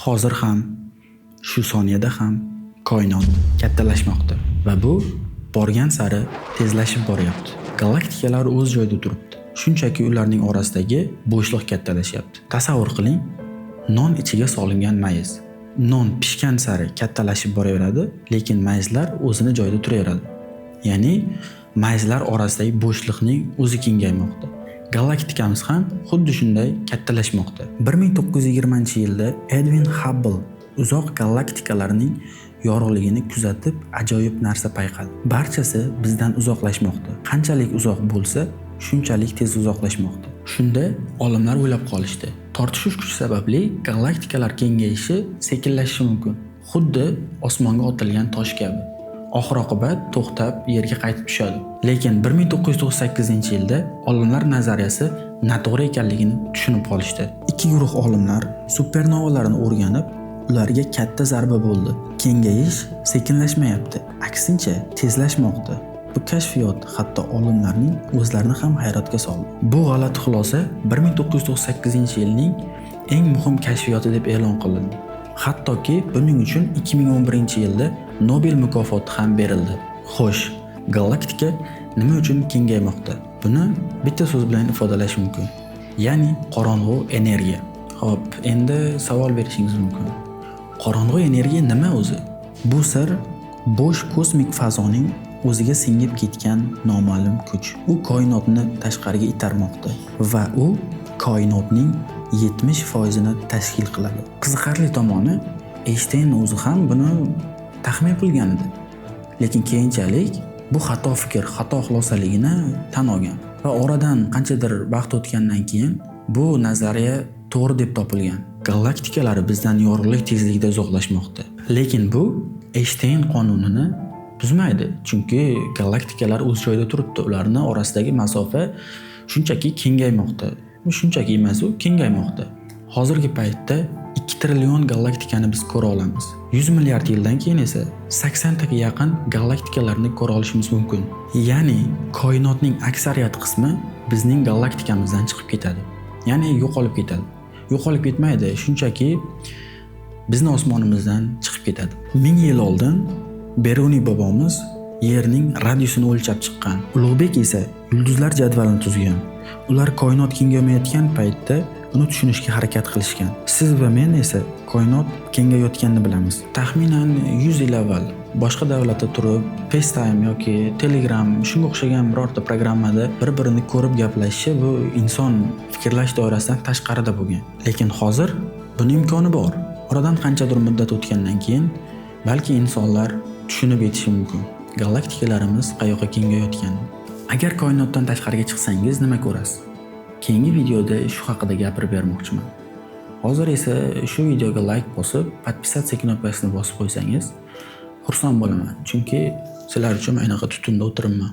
Hozir ham, shu soniyada ham koinot kattalashmoqda va bu borgan sari tezlashib boryapti. Galaktikalar o'z joyida turibdi. Shunchaki ularning orasidagi bo'shliq kattalashyapti. Tasavvur qiling, non ichiga solingan mayiz. Non pishgan sari kattalashib boraveradi, lekin mayizlar o'zini joyida turaveradi. Ya'ni mayizlar orasidagi bo'shliqning o'zi kengaymoqda. Galaktikamiz ham xuddi shunday kattalashmoqda. 1920-yilda Edwin Hubble uzoq galaktikalarning yorug'ligini kuzatib ajoyib narsa payqadi. Barchasi bizdan uzoqlashmoqda. Qanchalik uzoq bo'lsa, shunchalik tez uzoqlashmoqda. Shunda olimlar o'ylab qolishdi. Tortishish kuchi sababli galaktikalar kengayishi sekinlashishi mumkin. Xuddi osmonga otilgan tosh kabi. Oxir-oqibat to'xtab yerga qaytib tushadi. Lekin 1998-yilda olimlar nazariyasi noto'g'ri ekanligini tushunib qolishdi. Ikki guruh olimlar supernovalarni o'rganib, ularga katta zarba bo'ldi. Kengayish sekinlashmayapti, aksincha tezlashmoqda. Bu kashfiyot hatto olimlarning o'zlarini ham hayratga soldi. Bu g'alati xulosa 1998-yilning eng muhim kashfiyoti deb e'lon qilindi. Hattoki buning uchun 2011-yilda Nobel mukofoti ham berildi. Xo'sh, galaktika nima uchun kengaymoqda? Buni bitta so'z bilan ifodalash mumkin. Ya'ni qorong'u energiya. Xo'p, endi savol berishingiz mumkin. Qorong'u energiya nima o'zi? Bu sir bo'sh kosmik fazoning o'ziga singib ketgan noma'lum kuch. U koinotni tashqariga itarmoqda va u koinotning 70% ni tashkil qiladi. Qiziqarli tomoni, Einstein o'zi ham buni taxmin qilgan edi. Lekin keyinchalik bu xato fikr, xato xulosaligini tan olgan va oradan qanchadir vaqt o'tgandan keyin bu nazariya to'g'ri deb topilgan. Galaktikalar bizdan yorug'lik tezligida uzoqlashmoqda. Lekin bu Einstein qonunini buzmaydi, chunki galaktikalar o'z joyida turibdi. Ularning orasidagi masofa shunchaki kengaymoqda. Bu shunchaki emas, u kengaymoqda. Hozirgi paytda 2 trillion galaktikani biz ko'ra olamiz. 100 milliard yildan keyin esa 80 taga yaqin galaktikalarni ko'ra olishimiz mumkin. Ya'ni koinotning aksariyat qismi bizning galaktikamizdan chiqib ketadi. Ya'ni yo'qolib ketadi. Yo'qolib ketmaydi, shunchaki bizning osmonimizdan chiqib ketadi. 1000 yil oldin Beruniy bobomiz Yerning radiusini o'lchab chiqqan. Ulug'bek esa yulduzlar jadvalini tuzgan. Ular koinot kengaymayotgan paytda uni tushunishga harakat qilishgan. Siz va men esa koinot kengayotganini bilamiz. Taxminan 100 yil avval boshqa davlatda turib, FaceTime yoki Telegram shunga o'xshagan birorta programmada bir-birini ko'rib gaplashishi bu inson fikrlash doirasidan tashqarida bo'lgan. Lekin hozir buni imkoni bor. Oradan qanchadir muddat o'tgandan keyin balki insonlar tushunib yetishi mumkin. Galaktikalarimiz qayoqqa kengayotganini. Agar koinotdan tashqariga chiqsangiz nima ko'rasiz? Keyingi videoda shu haqida gapirib bermoqchiman. Hozir esa shu videoga like bosib, podpisatsiya knopkasini bosib qo'ysangiz xursand bo'laman. Chunki sizlar uchun aynaqa tutunda o'tiribman.